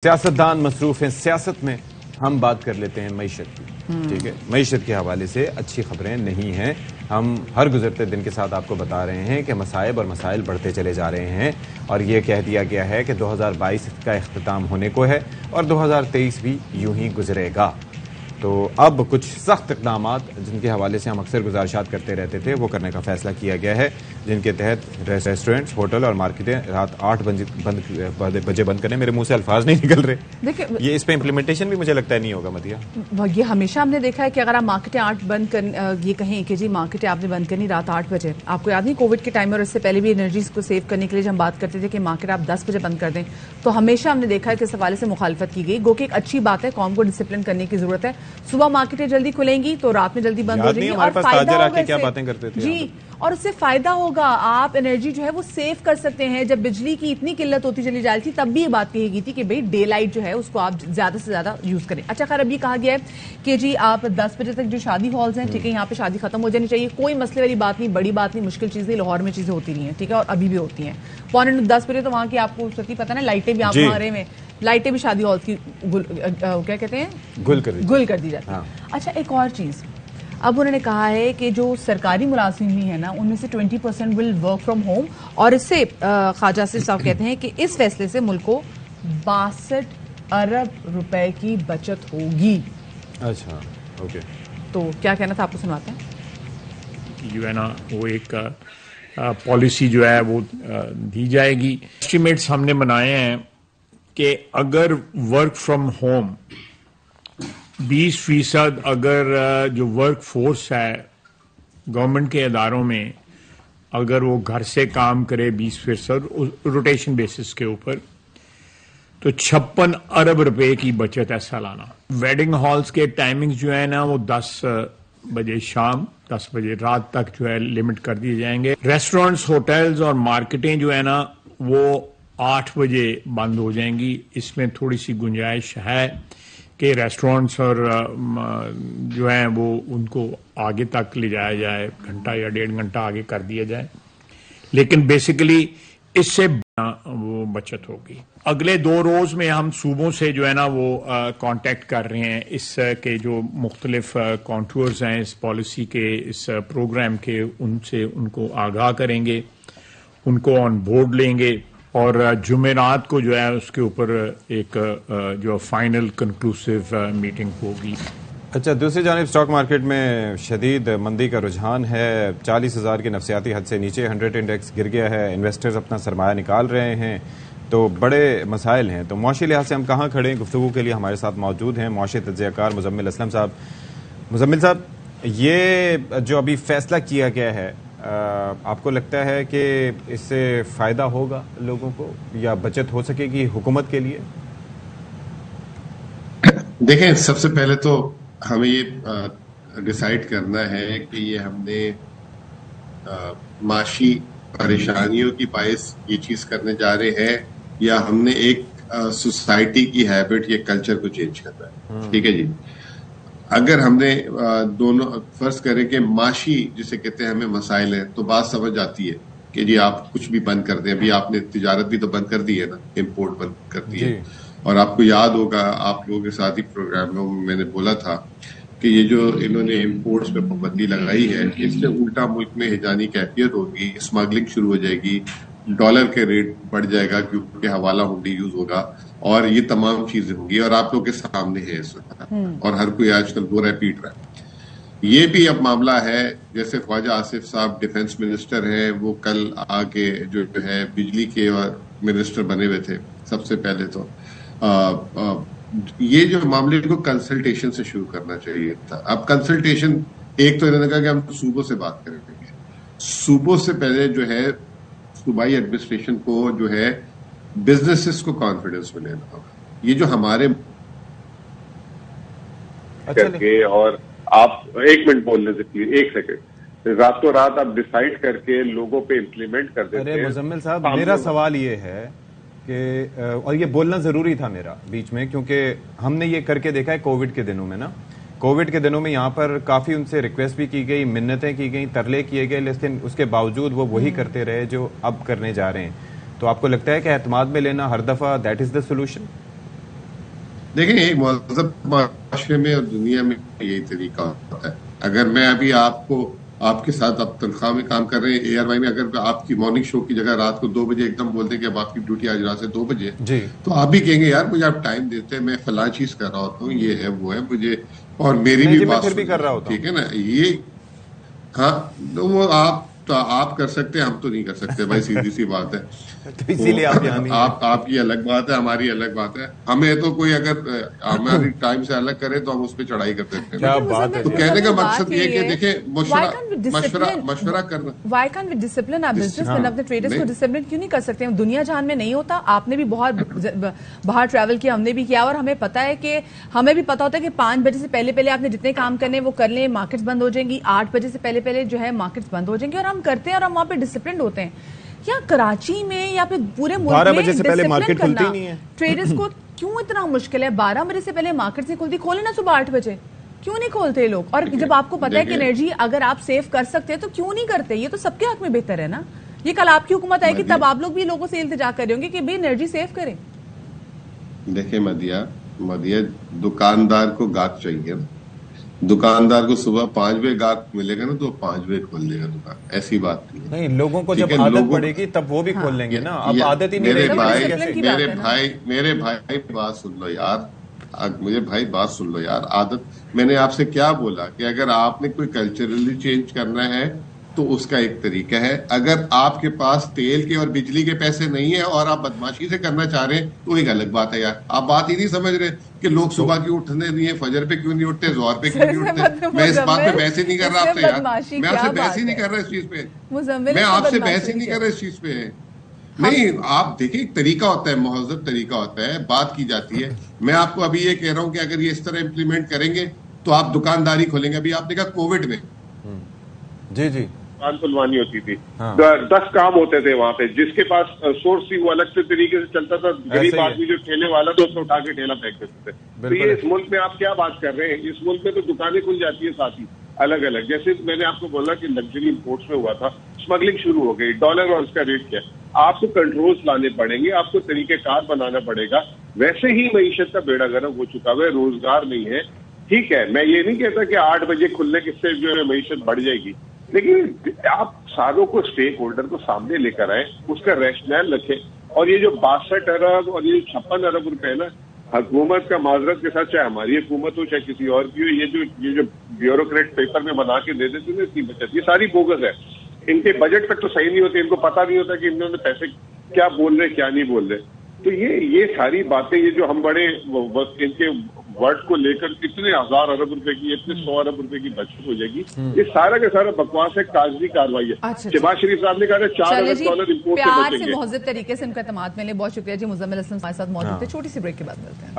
سیاستدان مصروف ہیں سیاست میں، ہم بات کر لیتے ہیں معیشت کی. ٹھیک ہے، معیشت کے حوالے سے اچھی خبریں نہیں ہیں. ہم ہر گزرتے دن کے ساتھ آپ کو بتا رہے ہیں کہ مصائب اور مسائل بڑھتے چلے جا رہے ہیں، اور یہ کہہ دیا گیا ہے کہ 2022 کا اختتام ہونے کو ہے اور 2023 بھی یوں ہی گزرے گا. تو اب کچھ سخت اقدامات جن کے حوالے سے ہم اکثر گزارشات کرتے رہتے تھے وہ کرنے کا فیصلہ کیا گیا ہے، جن کے تحت ریسٹورینٹس، ہوٹل اور مارکیٹیں رات 8 بجے بند کریں. میرے منہ سے الفاظ نہیں نکل رہے. دیکھیں یہ اس پہ امپلیمنٹیشن بھی مجھے لگتا ہے نہیں ہوگا. مدیہ، یہ ہمیشہ ہم نے دیکھا ہے کہ اگر آپ مارکیٹیں 8 بند یہ کہیں کہ جی مارکیٹیں آپ نے بند کرنی رات 8 بجے، آپ کو یاد نہیں کووڈ کے ٹائم اور اس سے پہلے بھی انرجیز کو سیو کرنے کے لیے جب ہم بات کرتے تھے کہ مارکیٹ آپ 10 بجے بند کر دیں، تو ہمیشہ ہم نے دیکھا ہے کہ اس حوالے سے مخالفت کی گئی. گو کہ ایک اچھی بات ہے، قوم کو ڈسپلن کرنے کی ضرورت ہے. صبح مارکیٹیں جلدی کھلیں گی تو رات میں جلدی بند ہو جائیں گی اور فائدہ ہوگا. کیا باتیں کرتے تھے جی، اور اس سے فائدہ ہوگا. آپ انرجی جو ہے وہ سیو کر سکتے ہیں. جب بجلی کی اتنی قلت ہوتی چلی جا رہی تھی تب بھی یہ بات کہی گئی تھی کہ بھئی ڈے لائٹ جو ہے اس کو آپ زیادہ سے زیادہ یوز کریں. اچھا خیر، اب یہ کہا گیا ہے کہ جی آپ 10 بجے تک جو شادی ہالز ہیں، ٹھیک ہے، یہاں پہ شادی ختم ہو جانی چاہیے. کوئی مسئلے والی بات نہیں، بڑی بات نہیں، مشکل چیز نہیں. لاہور میں چیزیں ہوتی نہیں ہیں، ٹھیک ہے، اور ابھی بھی ہوتی ہیں. 9:45 بجے تو وہاں کی آپ کو سچی پتہ نا، لائٹیں بھی آپ وہاں رہے میں، لائٹیں بھی شادی ہالز کی کیا کہتے ہیں گل کر دی جاتی ہیں. اچھا ایک اور چیز، اب انہوں نے کہا ہے کہ جو سرکاری ملازمین بھی ہیں نا، ان میں سے 20% ول ورک فرام ہوم، اور اس سے خواجہ آصف صاحب کہتے ہیں کہ اس فیصلے سے ملک کو 62 ارب روپے کی بچت ہوگی. اچھا اوکے، تو کیا کہنا تھا، آپ کو سناتے ہیں. جو ہے نا وہ ایک پالیسی جو ہے وہ دی جائے گی. اسٹیمیٹس ہم نے بنائے ہیں کہ اگر ورک فرام ہوم 20% اگر جو ورک فورس ہے گورنمنٹ کے اداروں میں اگر وہ گھر سے کام کرے 20% روٹیشن بیسس کے اوپر، تو 56 ارب روپے کی بچت ہے سالانہ. ویڈنگ ہالز کے ٹائمنگ جو ہے نا وہ 10 بجے شام 10 بجے رات تک جو ہے لمٹ کر دیے جائیں گے. ریسٹورینٹس، ہوٹلز اور مارکیٹیں جو ہے نا وہ 8 بجے بند ہو جائیں گی. اس میں تھوڑی سی گنجائش ہے کہ ریسٹورینٹس اور جو ہیں وہ ان کو آگے تک لے جایا جائے، گھنٹہ یا 1.5 گھنٹہ آگے کر دیا جائے، لیکن بیسیکلی اس سے وہ بچت ہوگی. اگلے 2 روز میں ہم صوبوں سے جو ہے نا وہ کانٹیکٹ کر رہے ہیں اس کے جو مختلف کانٹورز ہیں اس پالیسی کے، اس پروگرام کے، ان سے ان کو آگاہ کریں گے، ان کو آن بورڈ لیں گے، اور جمعرات کو جو ہے اس کے اوپر ایک جو فائنل کنکلوسیو میٹنگ ہوگی. اچھا، دوسری جانب اسٹاک مارکیٹ میں شدید مندی کا رجحان ہے. 40,000 کی نفسیاتی حد سے نیچے 100 انڈیکس گر گیا ہے. انویسٹرز اپنا سرمایہ نکال رہے ہیں، تو بڑے مسائل ہیں. تو معاشی لحاظ سے ہم کہاں کھڑے ہیں؟ گفتگو کے لیے ہمارے ساتھ موجود ہیں معاشی تجزیہ کار مزمل اسلم صاحب. مزمل صاحب، یہ جو ابھی فیصلہ کیا گیا ہے، آپ کو لگتا ہے کہ اس سے فائدہ ہوگا لوگوں کو یا بچت ہو سکے گی حکومت کے لیے؟ دیکھیں، سب سے پہلے تو ہمیں یہ ڈیسائیڈ کرنا ہے کہ یہ ہم نے معاشی پریشانیوں کی باعث یہ چیز کرنے جا رہے ہیں یا ہم نے ایک سوسائٹی کی ہیبٹ یا کلچر کو چینج کرنا ہے. ٹھیک ہے جی. اگر ہم نے دونوں فرض کریں کہ معاشی جسے کہتے ہیں ہمیں مسائل ہیں، تو بات سمجھ جاتی ہے کہ جی آپ کچھ بھی بند کر دیں. ابھی آپ نے تجارت بھی تو بند کر دی ہے نا، امپورٹ بند کر دی ہے. اور آپ کو یاد ہوگا آپ لوگوں کے ساتھ ہی پروگراموں میں نے بولا تھا کہ یہ جو انہوں نے امپورٹس پہ پابندی لگائی ہے، اس سے الٹا ملک میں ہجانی کیفیت ہوگی، اسمگلنگ شروع ہو جائے گی، ڈالر کے ریٹ بڑھ جائے گا کیونکہ حوالہ ہنڈی یوز ہوگا، اور یہ تمام چیزیں ہوں گی. اور آپ لوگ کے سامنے ہے اس وقت، اور ہر کوئی آج کل بول رہا ہے، پیٹ رہا ہے. یہ بھی اب معاملہ ہے. جیسے خواجہ آصف صاحب ڈیفنس منسٹر ہیں، وہ کل آ کے جو ہے بجلی کے منسٹر بنے ہوئے تھے سب سے پہلے. تو یہ جو معاملے کو کنسلٹیشن سے شروع کرنا چاہیے تھا. اب کنسلٹیشن ایک تو انہوں نے کہا کہ ہم صوبوں سے بات کریں گے. صوبوں سے پہلے جو ہے صوبائی ایڈمنسٹریشن کو جو ہے بزنسز کو کانفیڈنس میں لینا ہوگا. یہ جو ہمارے کر کے، اور آپ 1 منٹ بولنے سے پلیز 1 سیکنڈ، راتوں رات آپ ڈیسائیڈ کر کے لوگوں پہ امپلیمنٹ کر دیتے ہیں. مزمل صاحب، میرا سوال یہ ہے کہ، اور یہ بولنا ضروری تھا میرا بیچ میں، کیونکہ ہم نے یہ کر کے دیکھا ہے کووڈ کے دنوں میں نا. کووڈ کے دنوں میں یہاں پر کافی ان سے ریکویسٹ بھی کی گئی، منتیں کی گئیں، ترلے کیے گئے، لیکن اس کے باوجود وہ وہی کرتے رہے جو اب کرنے جا رہے ہیں. تو آپ کو لگتا ہے کہ اعتماد میں لینا ہر دفعہ دیٹ از دا سولوشن؟ دیکھیں ایک مہذب معاشرے میں اور دنیا میں یہی طریقہ ہوتا ہے. اگر میں ابھی آپ کے ساتھ آپ تنخواہ میں کام کر رہے ہیں اے آر وائی میں, اگر آپ کی مارننگ شو کی جگہ رات کو 2 بجے ایک دم بول دیں کہ اب آپ کی ڈیوٹی آج رات سے 2 بجے جی, تو آپ بھی کہیں گے یار مجھے آپ ٹائم دیتے ہیں, میں فلاں چیز کر رہا ہوتا ہوں, یہ ہے وہ ہے مجھے, اور میری بھی بات بھی کر رہا ہوتا ہوں, ٹھیک ہے نا. یہ ہاں وہ آپ کر سکتے ہیں, ہم تو نہیں کر سکتے بھائی, سیدھی سی بات ہے. تو اسی لیے آپ یہاں نہیں ہیں. آپ کی الگ بات ہے, ہماری الگ بات ہے. ہمیں تو کوئی اگر ہماری ٹائم سے الگ کرے تو ہم اس پہ چڑھائی کر سکتے ہیں. کیا بات ہے. تو کہنے کا مقصد یہ کہ دیکھیں مشورہ کرنا. وائی کانٹ وی ڈسپلن آپ بزنس مین اپنے ٹریڈرز کو ڈسپلن کیوں نہیں کر سکتے؟ دنیا جہان میں نہیں ہوتا. آپ نے بھی بہت باہر ٹریول کیا, ہم نے بھی کیا, اور ہمیں پتا ہے کہ ہمیں بھی پتا ہوتا ہے کہ 5 بجے سے پہلے آپ نے جتنے کام کرنے وہ کر لیں, مارکیٹس بند ہو جائیں گی. 8 بجے سے پہلے جو ہے مارکیٹس بند ہو جائیں گے, اور ہم کرتے ہیں اور ہم وہاں پہ ڈسپلنڈ ہوتے ہیں. یا کراچی میں یا پھر پورے ملک میں 12 بجے سے پہلے مارکیٹ کھلتی نہیں ہے. ٹریڈرز کو کیوں اتنا مشکل ہے؟ 12 بجے سے پہلے مارکیٹ نہیں کھلتی, کھولے نا صبح 8 بجے, کیوں نہیں کھولتے لوگ؟ اور جب آپ کو پتا ہے کہ انرجی اگر آپ سیو کر سکتے ہیں تو کیوں نہیں کرتے؟ یہ تو سب کے حق میں بہتر ہے نا. یہ کل آپ کی حکومت آئے گی تب آپ لوگ بھی لوگوں سے التجا کر رہے ہوں گے کہ بھائی انرجی سیو کریں. دیکھیں مدیہ دکاندار کو گاہک چاہیے. دکاندار کو صبح 5 بجے گاہک ملے گا نا تو 5 بجے کھول دے گا دکان, ایسی بات نہیں. لوگوں کو جب عادت پڑے گی تب وہ بھی کھول لیں گے نا. اب عادت ہی نہیں میرے بھائی بات سن لو یار, مجھے بھائی بات سن لو یار. عادت میں نے آپ سے کیا بولا کہ اگر آپ نے کوئی کلچرلی چینج کرنا ہے تو اس کا ایک طریقہ ہے. اگر آپ کے پاس تیل کے اور بجلی کے پیسے نہیں ہیں اور آپ بدماشی سے کرنا چاہ رہے ہیں تو ایک الگ بات ہے یار. آپ بات ہی نہیں سمجھ رہے کہ لوگ صبح کیوں اٹھنے نہیں ہیں, فجر پہ کیوں نہیں اٹھتے, ظہر پہ کیوں نہیں اٹھتے. میں اس بات پہ بحث ہی نہیں کر رہا آپ سے یار, میں آپ سے بحث ہی نہیں کر رہا اس چیز پہ, میں آپ سے بحث ہی نہیں کر رہا اس چیز پہ. نہیں, آپ دیکھیں ایک طریقہ ہوتا ہے, مہذب طریقہ ہوتا ہے, بات کی جاتی ہے. میں آپ کو ابھی یہ کہہ رہا ہوں کہ اگر یہ اس طرح امپلیمنٹ کریں گے تو آپ دکانداری کھولیں گے. ابھی آپ نے کہا کووڈ میں جی دکان کھلوانی ہوتی تھی, 10 کام ہوتے تھے وہاں پہ, جس کے پاس سورس تھی وہ الگ سے طریقے سے چلتا تھا. غریب آدمی جو ٹھیلے والا تو اس کو اٹھا کے ٹھیلا پھینک دیتے تھے. تو یہ اس ملک میں آپ کیا بات کر رہے ہیں؟ اس ملک میں تو دکانیں کھل جاتی ہے ساتھ ہی الگ الگ. جیسے میں نے آپ کو بولا کہ لگژری امپورٹس میں ہوا تھا, اسمگلنگ شروع ہو گئی, ڈالر اور اس کا ریٹ کیا ہے. آپ کو کنٹرولز لانے پڑیں گے, آپ کو طریقہ کار بنانا پڑے گا. ویسے ہی معیشت کا بیڑا گرک ہو چکا ہے, روزگار نہیں ہے. ٹھیک ہے, میں یہ نہیں کہتا کہ 8 بجے کھلنے کے سے جو ہے معیشت بڑھ جائے گی, لیکن آپ ساروں کو اسٹیک ہولڈر کو سامنے لے کر آئیں, اس کا ریشنل رکھیں. اور یہ جو 62 ارب اور یہ 56 ارب روپے نا حکومت کا, معذرت کے ساتھ چاہے ہماری حکومت ہو چاہے کسی اور کی ہو, یہ جو بیوروکریٹ پیپر میں بنا کے دے دیتے ہیں اس کی بچت, یہ ساری بوگس ہے. ان کے بجٹ تک تو صحیح نہیں ہوتے, ان کو پتا نہیں ہوتا کہ انہوں نے پیسے کیا بول رہے کیا نہیں بول رہے. تو یہ ساری باتیں, یہ جو ہم بڑے ان کے ورڈ کو لے کر اتنے 1000 ارب روپے کی, اتنے 100 ارب روپے کی بچت ہو جائے گی, یہ سارا کا سارا بکواس ہے, کاغذی کاروائی ہے. شہباز شریف صاحب نے کہا تھا 4 ارب ڈالر امپورٹ سے بچیں گے. پیار سے مہذب طریقے سے ان کا اعتماد ملے. بہت شکریہ جی. مزمل اسلم ہمارے ساتھ موجود تھے. چھوٹی سی بریک کے بعد ملتے ہیں.